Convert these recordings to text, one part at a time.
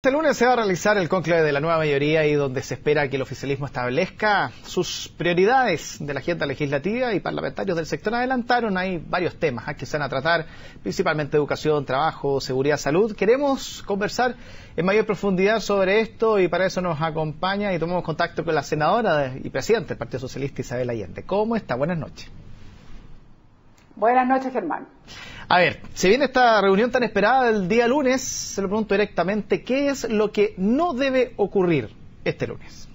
Este lunes se va a realizar el cónclave de la nueva mayoría y donde se espera que el oficialismo establezca sus prioridades de la agenda legislativa y parlamentarios del sector adelantaron. Hay varios temas que se van a tratar, principalmente educación, trabajo, seguridad, salud. Queremos conversar en mayor profundidad sobre esto y para eso nos acompaña y tomamos contacto con la senadora y presidenta del Partido Socialista, Isabel Allende. ¿Cómo está? Buenas noches. Buenas noches, Germán. A ver, si viene esta reunión tan esperada del día lunes, se lo pregunto directamente, ¿qué es lo que no debe ocurrir este lunes?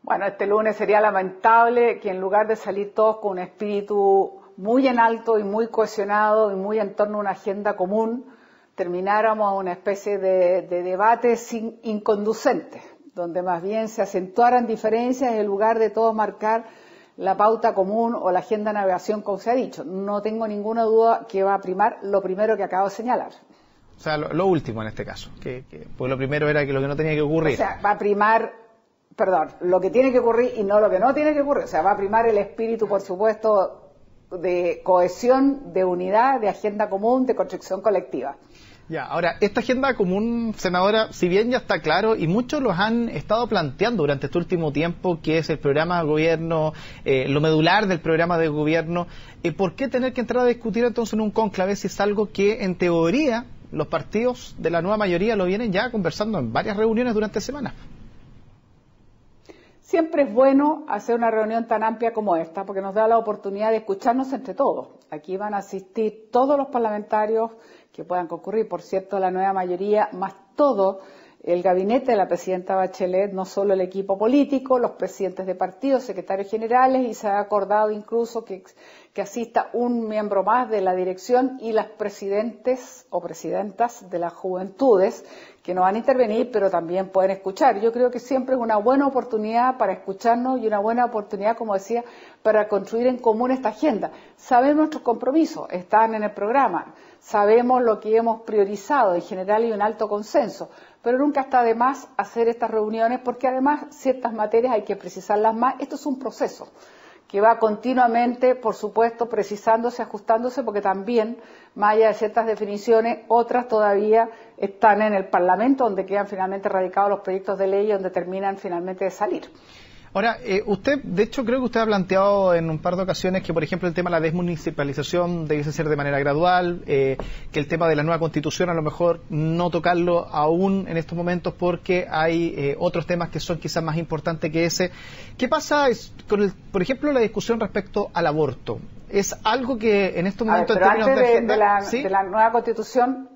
Bueno, este lunes sería lamentable que en lugar de salir todos con un espíritu muy en alto y muy cohesionado y muy en torno a una agenda común, termináramos una especie de debate inconducente, donde más bien se acentuaran diferencias en lugar de todos marcar la pauta común o la agenda de navegación, como se ha dicho. No tengo ninguna duda que va a primar lo primero que acabo de señalar. O sea, lo último en este caso, pues lo primero era que lo que no tenía que ocurrir. O sea, va a primar, lo que tiene que ocurrir y no lo que no tiene que ocurrir. O sea, va a primar el espíritu, por supuesto, de cohesión, de unidad, de agenda común, de construcción colectiva. Ya, ahora, esta agenda común, senadora, si bien ya está claro, y muchos los han estado planteando durante este último tiempo, que es el programa de gobierno, lo medular del programa de gobierno, ¿por qué tener que entrar a discutir entonces en un cónclave si es algo que, en teoría, los partidos de la nueva mayoría lo vienen ya conversando en varias reuniones durante semanas? Siempre es bueno hacer una reunión tan amplia como esta, porque nos da la oportunidad de escucharnos entre todos. Aquí van a asistir todos los parlamentarios que puedan concurrir, por cierto, la nueva mayoría, más todo el gabinete de la presidenta Bachelet, no solo el equipo político, los presidentes de partidos, secretarios generales, y se ha acordado incluso que asista un miembro más de la dirección y las presidentes o presidentas de las juventudes, que no van a intervenir, pero también pueden escuchar. Yo creo que siempre es una buena oportunidad para escucharnos y una buena oportunidad, como decía, para construir en común esta agenda. Sabemos nuestros compromisos, están en el programa, sabemos lo que hemos priorizado, en general hay un alto consenso, pero nunca está de más hacer estas reuniones porque además ciertas materias hay que precisarlas más. Esto es un proceso que va continuamente, por supuesto, precisándose, ajustándose, porque también, más allá de ciertas definiciones, otras todavía están en el Parlamento, donde quedan finalmente radicados los proyectos de ley y donde terminan finalmente de salir. Ahora, usted, de hecho, creo que usted ha planteado en un par de ocasiones que, por ejemplo, el tema de la desmunicipalización debiese ser de manera gradual, que el tema de la nueva Constitución a lo mejor no tocarlo aún en estos momentos porque hay otros temas que son quizás más importantes que ese. ¿Qué pasa con, por ejemplo, la discusión respecto al aborto? ¿Es algo que en estos momentos... Pero antes de la nueva Constitución...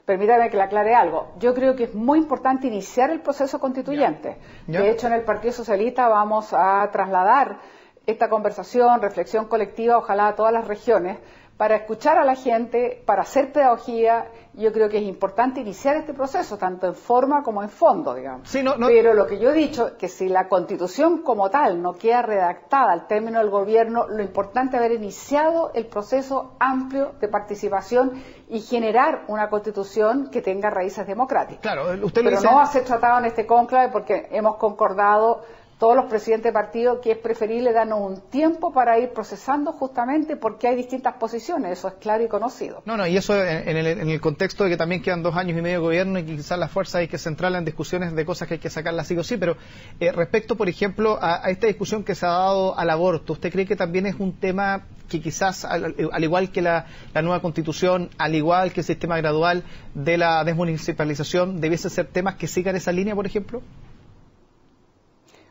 Permítame que le aclare algo. Yo creo que es muy importante iniciar el proceso constituyente. Ya. De hecho, en el Partido Socialista vamos a trasladar esta conversación, reflexión colectiva, ojalá a todas las regiones, para escuchar a la gente, para hacer pedagogía. Yo creo que es importante iniciar este proceso, tanto en forma como en fondo, digamos. Sí, Pero lo que yo he dicho, que si la Constitución como tal no queda redactada al término del gobierno, lo importante es haber iniciado el proceso amplio de participación y generar una Constitución que tenga raíces democráticas. Claro, usted lo Pero dice... no va a ser tratado en este cónclave porque hemos concordado todos los presidentes de partido que es preferible darnos un tiempo para ir procesando justamente porque hay distintas posiciones, eso es claro y conocido. Y eso en el contexto de que también quedan 2 años y medio de gobierno y que quizás las fuerzas hay que centrarlas en discusiones de cosas que hay que sacarlas sí o sí, pero respecto, por ejemplo, a esta discusión que se ha dado al aborto, ¿usted cree que también es un tema que quizás, al igual que la nueva Constitución, al igual que el sistema gradual de la desmunicipalización, debiesen ser temas que sigan esa línea, por ejemplo?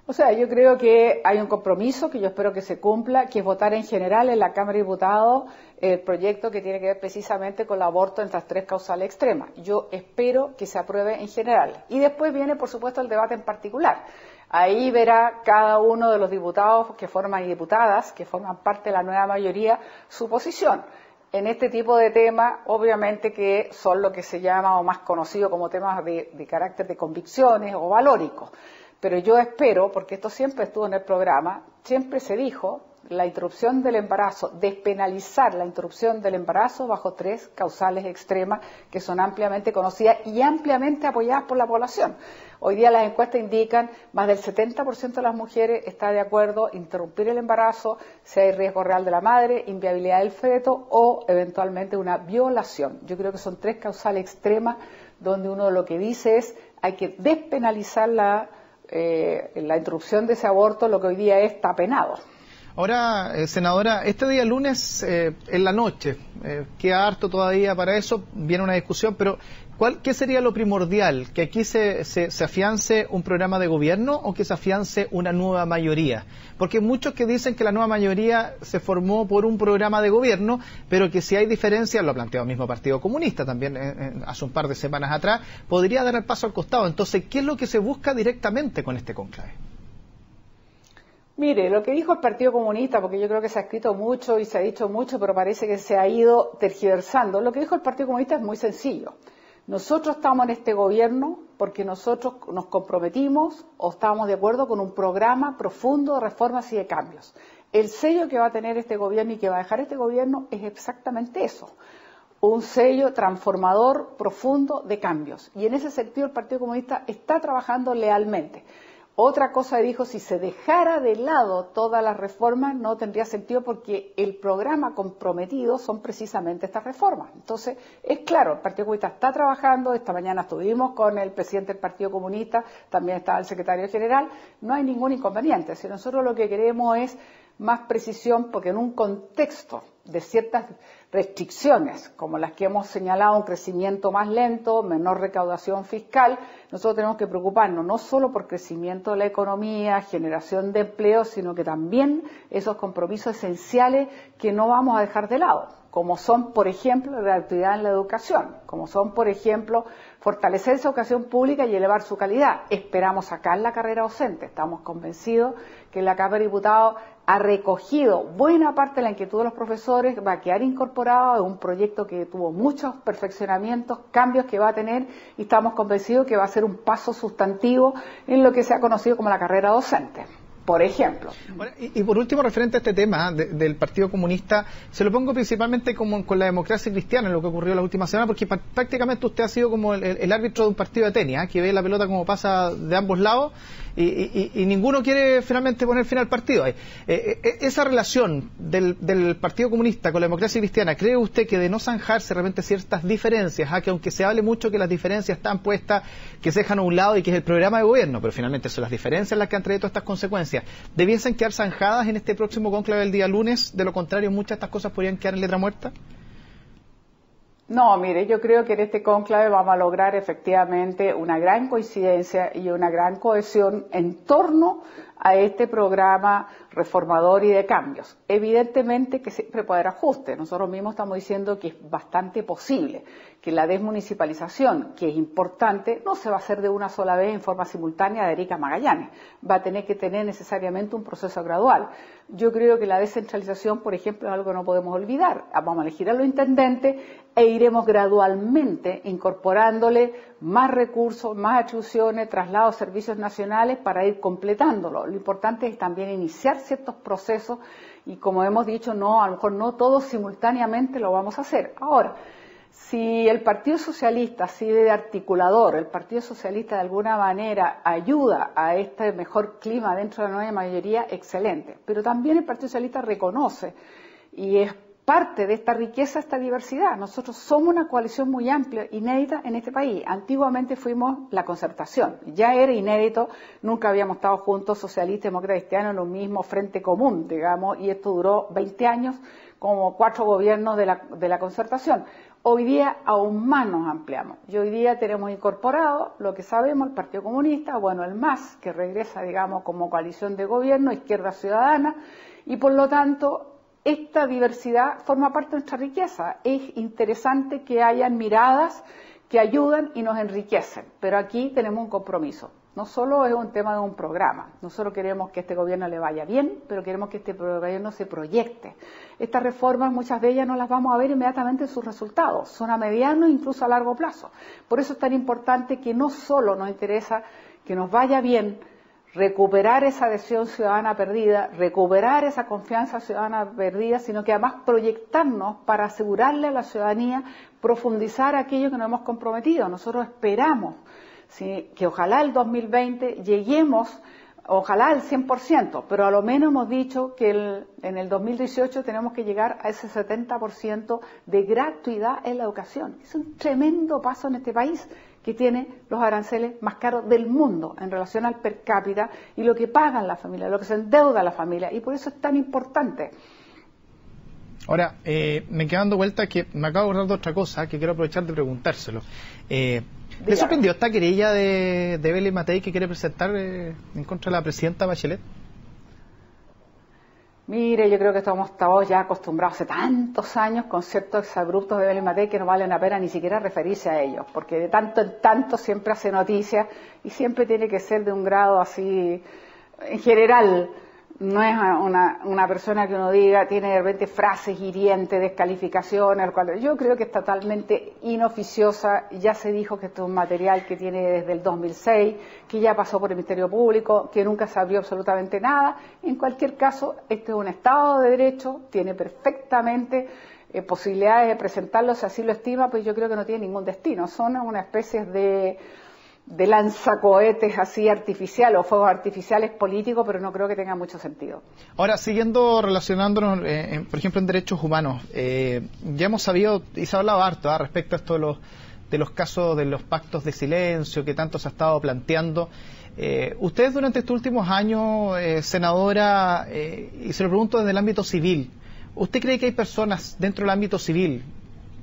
O sea, yo creo que hay un compromiso que yo espero que se cumpla, que es votar en general en la Cámara de Diputados el proyecto que tiene que ver precisamente con el aborto en las 3 causales extremas. Yo espero que se apruebe en general. Y después viene, por supuesto, el debate en particular. Ahí verá cada uno de los diputados que forman y diputadas, que forman parte de la nueva mayoría, su posición. En este tipo de temas, obviamente que son lo que se llama o más conocido como temas de carácter de convicciones o valóricos. Pero yo espero, porque esto siempre estuvo en el programa, siempre se dijo la interrupción del embarazo, despenalizar la interrupción del embarazo bajo 3 causales extremas que son ampliamente conocidas y ampliamente apoyadas por la población. Hoy día las encuestas indican más del 70% de las mujeres está de acuerdo en interrumpir el embarazo si hay riesgo real de la madre, inviabilidad del feto o eventualmente una violación. Yo creo que son 3 causales extremas donde uno lo que dice es hay que despenalizar la interrupción de ese aborto, lo que hoy día está penado. Ahora, senadora, este día lunes en la noche, queda harto todavía para eso, viene una discusión, pero ¿qué sería lo primordial? ¿Que aquí se afiance un programa de gobierno o que se afiance una nueva mayoría? Porque hay muchos que dicen que la nueva mayoría se formó por un programa de gobierno, pero que si hay diferencias, lo ha planteado el mismo Partido Comunista también hace un par de semanas atrás, podría dar el paso al costado. Entonces, ¿qué es lo que se busca directamente con este cónclave? Mire, lo que dijo el Partido Comunista, porque yo creo que se ha escrito mucho y se ha dicho mucho, pero parece que se ha ido tergiversando. Lo que dijo el Partido Comunista es muy sencillo. Nosotros estamos en este gobierno porque nosotros nos comprometimos o estamos de acuerdo con un programa profundo de reformas y de cambios. El sello que va a tener este gobierno y que va a dejar este gobierno es exactamente eso. Un sello transformador profundo de cambios. Y en ese sentido el Partido Comunista está trabajando lealmente. Otra cosa dijo, si se dejara de lado todas las reformas no tendría sentido porque el programa comprometido son precisamente estas reformas. Entonces, es claro, el Partido Comunista está trabajando, esta mañana estuvimos con el presidente del Partido Comunista, también estaba el secretario general, no hay ningún inconveniente. Si nosotros lo que queremos es más precisión porque en un contexto de ciertas restricciones, como las que hemos señalado, un crecimiento más lento, menor recaudación fiscal, nosotros tenemos que preocuparnos no solo por crecimiento de la economía, generación de empleo, sino que también esos compromisos esenciales que no vamos a dejar de lado, como son, por ejemplo, la actividad en la educación, como son, por ejemplo, fortalecer esa educación pública y elevar su calidad. Esperamos sacar la carrera docente, estamos convencidos que la Cámara de Diputados ha recogido buena parte de la inquietud de los profesores, va a quedar incorporado en un proyecto que tuvo muchos perfeccionamientos, cambios que va a tener y estamos convencidos que va a ser un paso sustantivo en lo que se ha conocido como la carrera docente. Por ejemplo. Bueno, y por último, referente a este tema del Partido Comunista, se lo pongo principalmente como con la democracia cristiana, en lo que ocurrió la última semana, porque prácticamente usted ha sido como el árbitro de un partido de tenis, que ve la pelota como pasa de ambos lados y ninguno quiere finalmente poner fin al partido. Esa relación del Partido Comunista con la democracia cristiana, ¿cree usted que de no zanjarse realmente ciertas diferencias, que aunque se hable mucho que las diferencias están puestas, que se dejan a un lado y que es el programa de gobierno, pero finalmente son las diferencias las que han traído todas estas consecuencias, debiesen quedar zanjadas en este próximo cónclave del día lunes? De lo contrario, muchas de estas cosas podrían quedar en letra muerta. No, mire, yo creo que en este cónclave vamos a lograr efectivamente una gran coincidencia y una gran cohesión en torno a este programa reformador y de cambios. Evidentemente que siempre puede haber ajustes. Nosotros mismos estamos diciendo que es bastante posible que la desmunicipalización, que es importante, no se va a hacer de una sola vez en forma simultánea de Arica a Magallanes. Va a tener que tener necesariamente un proceso gradual. Yo creo que la descentralización, por ejemplo, es algo que no podemos olvidar. Vamos a elegir a los intendentes e iremos gradualmente incorporándole más recursos, más atribuciones, traslados a servicios nacionales para ir completándolo. Lo importante es también iniciar ciertos procesos y, como hemos dicho, a lo mejor no todos simultáneamente lo vamos a hacer. Ahora, si el Partido Socialista sirve de articulador, el Partido Socialista de alguna manera ayuda a este mejor clima dentro de la nueva mayoría, excelente. Pero también el Partido Socialista reconoce y es parte de esta riqueza, esta diversidad. Nosotros somos una coalición muy amplia, inédita en este país. Antiguamente fuimos la Concertación. Ya era inédito, nunca habíamos estado juntos, socialistas y demócratas cristianos, en un mismo frente común, digamos, y esto duró 20 años, como 4 gobiernos de la Concertación. Hoy día aún más nos ampliamos. Y hoy día tenemos incorporado lo que sabemos, el Partido Comunista, bueno, el MAS, que regresa, digamos, como coalición de gobierno, Izquierda Ciudadana, y por lo tanto esta diversidad forma parte de nuestra riqueza. Es interesante que hayan miradas que ayudan y nos enriquecen, pero aquí tenemos un compromiso. No solo es un tema de un programa, nosotros queremos que este gobierno le vaya bien, pero queremos que este gobierno se proyecte. Estas reformas, muchas de ellas no las vamos a ver inmediatamente en sus resultados, son a mediano e incluso a largo plazo. Por eso es tan importante que no solo nos interesa que nos vaya bien, recuperar esa adhesión ciudadana perdida, recuperar esa confianza ciudadana perdida, sino que además proyectarnos para asegurarle a la ciudadanía profundizar aquello que nos hemos comprometido. Nosotros esperamos que ojalá el 2020 lleguemos, ojalá al 100%, pero a lo menos hemos dicho que en el 2018 tenemos que llegar a ese 70% de gratuidad en la educación. Es un tremendo paso en este país que tiene los aranceles más caros del mundo en relación al per cápita y lo que pagan las familias, lo que se endeuda la familia, y por eso es tan importante. Ahora, me queda dando vuelta que me acabo de acordar de otra cosa que quiero aprovechar de preguntárselo. ¿Le sorprendió esta querella de Evelyn Matei que quiere presentar en contra de la presidenta Bachelet? Mire, yo creo que estamos todos ya acostumbrados hace tantos años con ciertos exabruptos de Evelyn Matei que no vale la pena ni siquiera referirse a ellos, porque de tanto en tanto siempre hace noticias y siempre tiene que ser de un grado así, en general. No es una persona que uno diga, tiene de repente frases hirientes, descalificaciones, yo creo que es totalmente inoficiosa. Ya se dijo que esto es un material que tiene desde el 2006, que ya pasó por el Ministerio Público, que nunca se abrió absolutamente nada. En cualquier caso, este es un Estado de Derecho, tiene perfectamente posibilidades de presentarlo, si así lo estima, pues yo creo que no tiene ningún destino. Son una especie de lanzacohetes así artificial o fuegos artificiales políticos, pero no creo que tenga mucho sentido. Ahora, siguiendo relacionándonos, por ejemplo, en derechos humanos, ya hemos sabido, y se ha hablado harto respecto a esto de los casos de los pactos de silencio que tanto se ha estado planteando. Usted durante estos últimos años, senadora, y se lo pregunto desde el ámbito civil, ¿usted cree que hay personas dentro del ámbito civil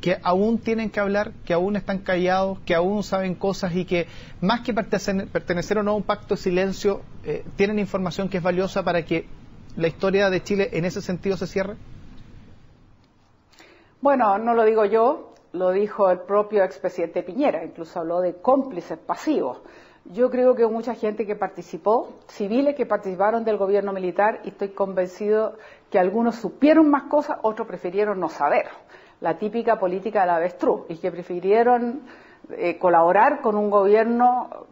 que aún tienen que hablar, que aún están callados, que aún saben cosas y que más que pertenecer o no a un pacto de silencio, tienen información que es valiosa para que la historia de Chile en ese sentido se cierre? Bueno, no lo digo yo, lo dijo el propio expresidente Piñera, incluso habló de cómplices pasivos. Yo creo que hubo mucha gente que participó, civiles que participaron del gobierno militar, y estoy convencido que algunos supieron más cosas, otros prefirieron no saber. La típica política del avestruz, y que prefirieron colaborar con un gobierno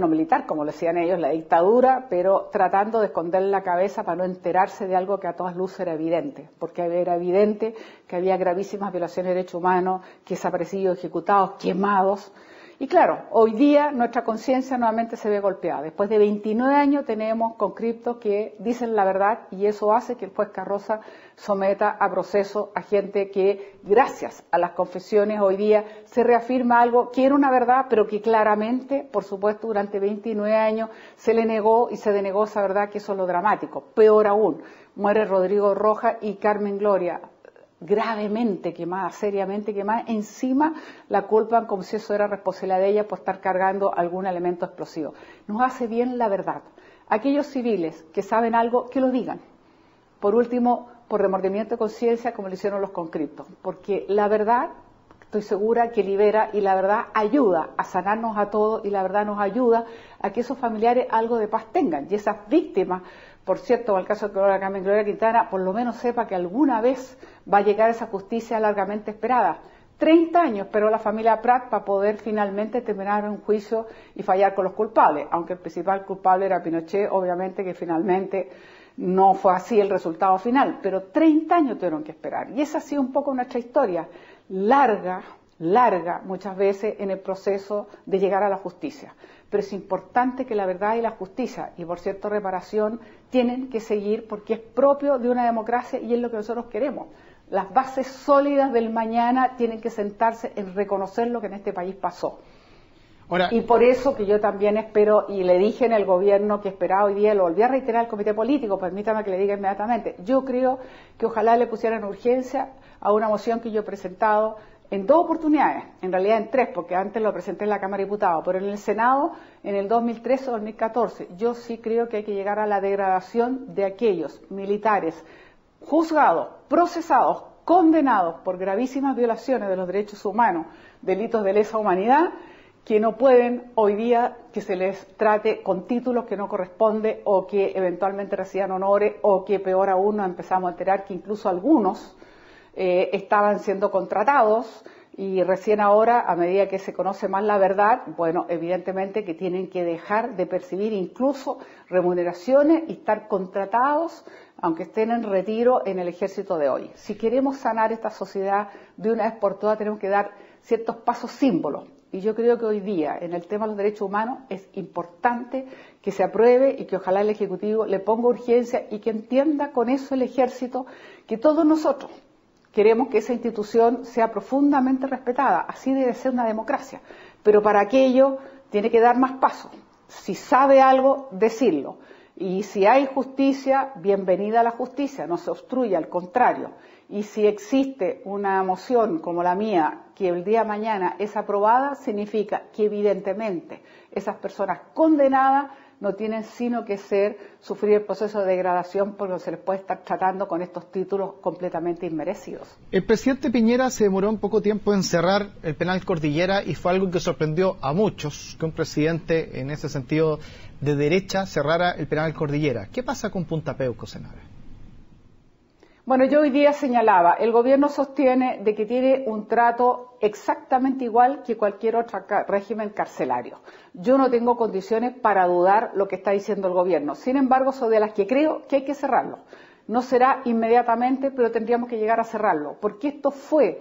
militar, como lo decían ellos, la dictadura, pero tratando de esconder la cabeza para no enterarse de algo que a todas luces era evidente, porque era evidente que había gravísimas violaciones de derechos humanos, desaparecidos, ejecutados, quemados. Y claro, hoy día nuestra conciencia nuevamente se ve golpeada. Después de 29 años tenemos conscriptos que dicen la verdad, y eso hace que el juez Carroza someta a proceso a gente que, gracias a las confesiones, hoy día se reafirma algo que era una verdad, pero que claramente, por supuesto, durante 29 años se le negó y se denegó esa verdad, que eso es lo dramático. Peor aún, muere Rodrigo Rojas y Carmen Gloria, gravemente quemada, seriamente quemada, encima la culpan como si eso era responsabilidad de ella por estar cargando algún elemento explosivo. Nos hace bien la verdad. Aquellos civiles que saben algo, que lo digan. Por último, por remordimiento de conciencia, como lo hicieron los conscriptos, porque la verdad, estoy segura que libera, y la verdad ayuda a sanarnos a todos, y la verdad nos ayuda a que esos familiares algo de paz tengan, y esas víctimas. Por cierto, en el caso de Carmen Gloria Quintana, por lo menos sepa que alguna vez va a llegar esa justicia largamente esperada. 30 años esperó la familia Prat para poder finalmente terminar un juicio y fallar con los culpables, aunque el principal culpable era Pinochet, obviamente que finalmente no fue así el resultado final, pero 30 años tuvieron que esperar. Y esa ha sido un poco nuestra historia, larga muchas veces en el proceso de llegar a la justicia. Pero es importante que la verdad y la justicia, y por cierto reparación, tienen que seguir, porque es propio de una democracia y es lo que nosotros queremos. Las bases sólidas del mañana tienen que sentarse en reconocer lo que en este país pasó. Ahora, y por eso que yo también espero, y le dije en el gobierno que esperaba hoy día, lo volví a reiterar al comité político, permítame que le diga inmediatamente, yo creo que ojalá le pusieran urgencia a una moción que yo he presentado en 2 oportunidades, en realidad en 3, porque antes lo presenté en la Cámara de Diputados, pero en el Senado, en el 2013 o 2014, yo sí creo que hay que llegar a la degradación de aquellos militares juzgados, procesados, condenados por gravísimas violaciones de los derechos humanos, delitos de lesa humanidad, que no pueden hoy día que se les trate con títulos que no corresponde, o que eventualmente reciban honores, o que peor aún nos empezamos a enterar que incluso algunos estaban siendo contratados, y recién ahora, a medida que se conoce más la verdad, bueno, evidentemente que tienen que dejar de percibir incluso remuneraciones y estar contratados, aunque estén en retiro, en el ejército de hoy. Si queremos sanar esta sociedad de una vez por todas, tenemos que dar ciertos pasos símbolos. Y yo creo que hoy día, en el tema de los derechos humanos, es importante que se apruebe y que ojalá el Ejecutivo le ponga urgencia y que entienda con eso el Ejército que todos nosotros queremos que esa institución sea profundamente respetada. Así debe ser una democracia. pero para aquello tiene que dar más pasos. Si sabe algo, decirlo. Y si hay justicia, bienvenida a la justicia, no se obstruye, al contrario. Y si existe una moción como la mía, que el día de mañana es aprobada, significa que evidentemente esas personas condenadas no tienen sino que sufrir el proceso de degradación porque se les puede estar tratando con estos títulos completamente inmerecidos. El presidente Piñera se demoró un poco tiempo en cerrar el penal Cordillera y fue algo que sorprendió a muchos, que un presidente en ese sentido de derecha cerrara el penal Cordillera. ¿Qué pasa con Punta Peuco, senadora? Bueno, yo hoy día señalaba, el gobierno sostiene de que tiene un trato exactamente igual que cualquier otro régimen carcelario. Yo no tengo condiciones para dudar lo que está diciendo el gobierno. Sin embargo, soy de las que creo que hay que cerrarlo. No será inmediatamente, pero tendríamos que llegar a cerrarlo, porque esto fue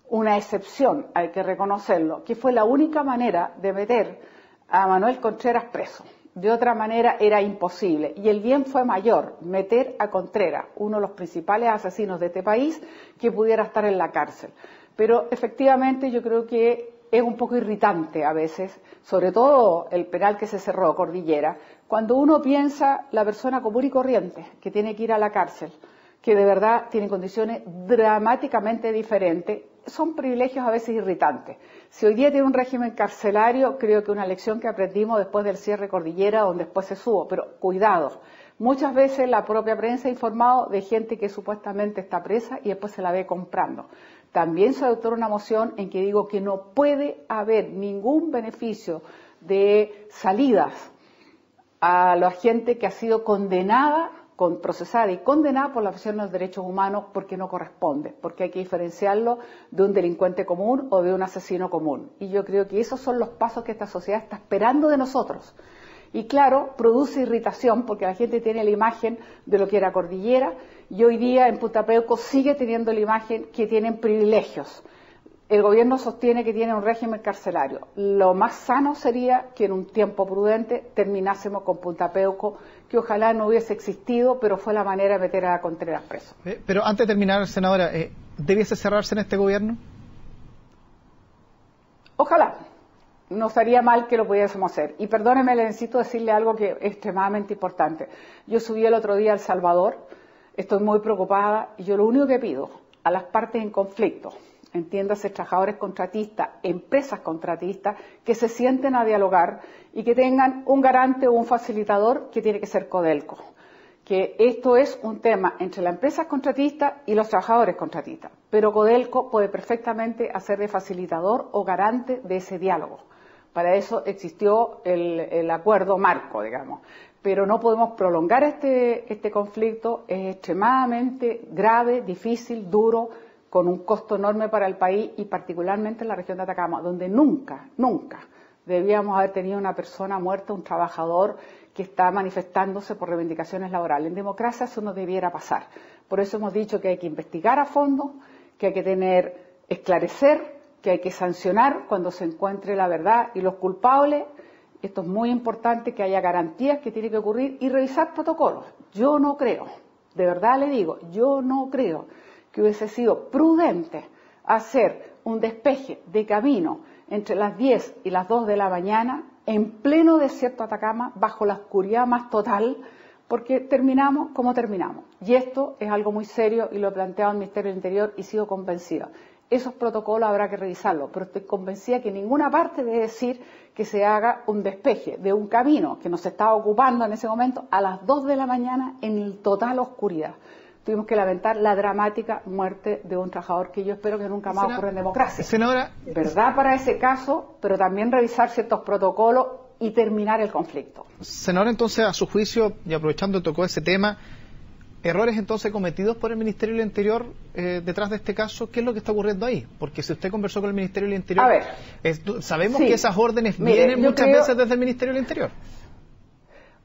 una excepción, hay que reconocerlo, que fue la única manera de meter a Manuel Contreras preso. De otra manera era imposible. Y el bien fue mayor, meter a Contreras, uno de los principales asesinos de este país, que pudiera estar en la cárcel. Pero efectivamente yo creo que es un poco irritante a veces, sobre todo el penal que se cerró, Cordillera, cuando uno piensa la persona común y corriente que tiene que ir a la cárcel, que de verdad tiene condiciones dramáticamente diferentes, son privilegios a veces irritantes. Si hoy día tiene un régimen carcelario, creo que una lección que aprendimos después del cierre Cordillera, donde después se subo, pero cuidado, muchas veces la propia prensa ha informado de gente que supuestamente está presa y después se la ve comprando. También se adoptó una moción en que digo que no puede haber ningún beneficio de salidas a la gente que ha sido condenada, procesada y condenada por la violación de los derechos humanos, porque no corresponde, porque hay que diferenciarlo de un delincuente común o de un asesino común. Y yo creo que esos son los pasos que esta sociedad está esperando de nosotros. Y claro, produce irritación porque la gente tiene la imagen de lo que era Cordillera y hoy día en Punta Peuco sigue teniendo la imagen que tienen privilegios. El gobierno sostiene que tiene un régimen carcelario. Lo más sano sería que en un tiempo prudente terminásemos con Punta Peuco, que ojalá no hubiese existido, pero fue la manera de meter a Contreras preso. Pero antes de terminar, senadora, ¿debiese cerrarse en este gobierno? Ojalá. No estaría mal que lo pudiésemos hacer. Y perdóneme, le necesito decirle algo que es extremadamente importante. Yo subí el otro día a El Salvador, estoy muy preocupada, y yo lo único que pido a las partes en conflicto, entiéndase trabajadores contratistas, empresas contratistas, que se sienten a dialogar y que tengan un garante o un facilitador que tiene que ser Codelco. Que esto es un tema entre las empresas contratistas y los trabajadores contratistas, pero Codelco puede perfectamente hacer de facilitador o garante de ese diálogo. Para eso existió el acuerdo marco, digamos. Pero no podemos prolongar este conflicto, es extremadamente grave, difícil, duro, con un costo enorme para el país y particularmente en la región de Atacama, donde nunca debíamos haber tenido una persona muerta, un trabajador que está manifestándose por reivindicaciones laborales. En democracia eso no debiera pasar. Por eso hemos dicho que hay que investigar a fondo, que hay que esclarecer, que hay que sancionar cuando se encuentre la verdad y los culpables. Esto es muy importante, que haya garantías que tiene que ocurrir y revisar protocolos. Yo no creo, de verdad le digo, yo no creo que hubiese sido prudente hacer un despeje de camino entre las 10 y las 2 de la mañana en pleno desierto de Atacama, bajo la oscuridad más total, porque terminamos como terminamos. Y esto es algo muy serio y lo he planteado al Ministerio del Interior y sigo convencida. Esos protocolos habrá que revisarlos, pero estoy convencida que ninguna parte debe decir que se haga un despeje de un camino que nos estaba ocupando en ese momento a las 2 de la mañana en total oscuridad. Tuvimos que lamentar la dramática muerte de un trabajador que yo espero que nunca más ocurra en democracia. Senadora, verdad para ese caso, pero también revisar ciertos protocolos y terminar el conflicto. Senadora, entonces, a su juicio, y aprovechando tocó ese tema, errores entonces cometidos por el Ministerio del Interior detrás de este caso, ¿qué es lo que está ocurriendo ahí? Porque si usted conversó con el Ministerio del Interior, sabemos que esas órdenes vienen muchas veces desde el Ministerio del Interior.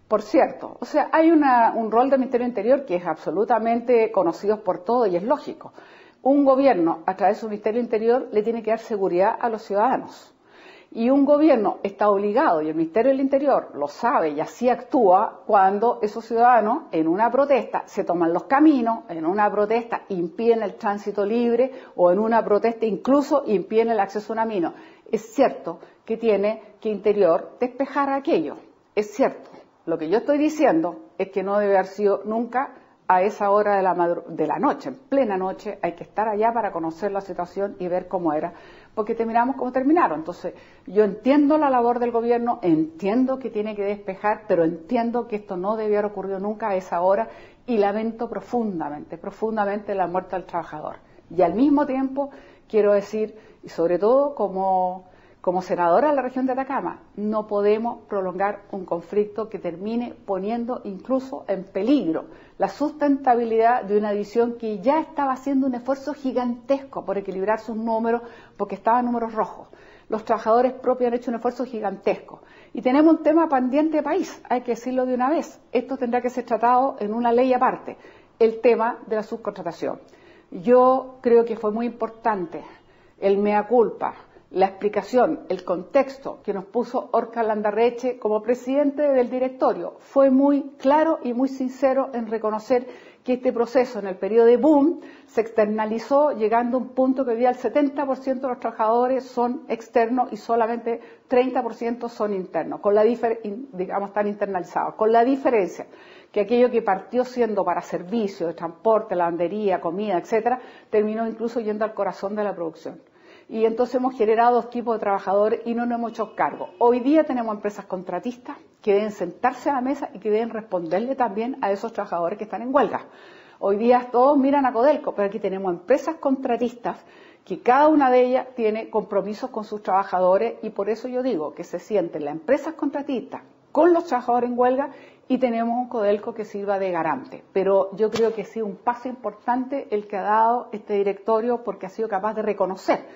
Por cierto, o sea, hay un rol del Ministerio del Interior que es absolutamente conocido por todos y es lógico. Un gobierno, a través de su Ministerio del Interior, le tiene que dar seguridad a los ciudadanos. Y un gobierno está obligado, y el Ministerio del Interior lo sabe y así actúa, cuando esos ciudadanos en una protesta se toman los caminos, en una protesta impiden el tránsito libre o en una protesta incluso impiden el acceso a una mina. Es cierto que tiene que Interior despejar aquello, es cierto. Lo que yo estoy diciendo es que no debe haber sido nunca a esa hora de la noche, en plena noche, hay que estar allá para conocer la situación y ver cómo era, porque terminamos como terminaron. Entonces, yo entiendo la labor del gobierno, entiendo que tiene que despejar, pero entiendo que esto no debió haber ocurrido nunca a esa hora y lamento profundamente, profundamente la muerte del trabajador. Y al mismo tiempo, quiero decir, y sobre todo como senadora de la región de Atacama, no podemos prolongar un conflicto que termine poniendo incluso en peligro la sustentabilidad de una división que ya estaba haciendo un esfuerzo gigantesco por equilibrar sus números, porque estaban números rojos. Los trabajadores propios han hecho un esfuerzo gigantesco. Y tenemos un tema pendiente de país, hay que decirlo de una vez. Esto tendrá que ser tratado en una ley aparte, el tema de la subcontratación. Yo creo que fue muy importante el mea culpa, la explicación, el contexto que nos puso Oscar Landarreche como presidente del directorio. Fue muy claro y muy sincero en reconocer que este proceso en el periodo de boom se externalizó, llegando a un punto que hoy día el 70% de los trabajadores son externos y solamente 30% son internos, están internalizados, con la diferencia que aquello que partió siendo para servicios, de transporte, lavandería, comida, etcétera, terminó incluso yendo al corazón de la producción. Y entonces hemos generado dos tipos de trabajadores y no nos hemos hecho cargo. Hoy día tenemos empresas contratistas que deben sentarse a la mesa y que deben responderle también a esos trabajadores que están en huelga. Hoy día todos miran a Codelco, pero aquí tenemos empresas contratistas que cada una de ellas tiene compromisos con sus trabajadores y por eso yo digo que se sienten las empresas contratistas con los trabajadores en huelga y tenemos un Codelco que sirva de garante. Pero yo creo que ha sido un paso importante el que ha dado este directorio porque ha sido capaz de reconocer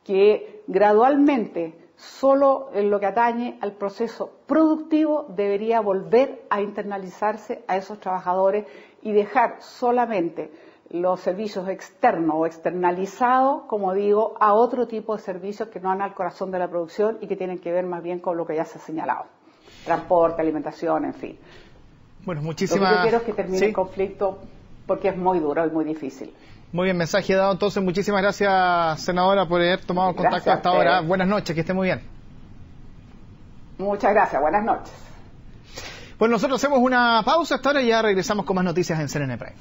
que gradualmente, solo en lo que atañe al proceso productivo, debería volver a internalizarse a esos trabajadores y dejar solamente los servicios externos o externalizados, como digo, a otro tipo de servicios que no van al corazón de la producción y que tienen que ver más bien con lo que ya se ha señalado. Transporte, alimentación, en fin. Bueno, muchísimas... Lo que yo quiero es que termine el conflicto porque es muy duro y muy difícil. Muy bien, mensaje dado. Entonces, muchísimas gracias, senadora, por haber tomado contacto hasta ahora. Buenas noches, que esté muy bien. Muchas gracias, buenas noches. Pues nosotros hacemos una pausa hasta ahora y ya regresamos con más noticias en CNN Prime.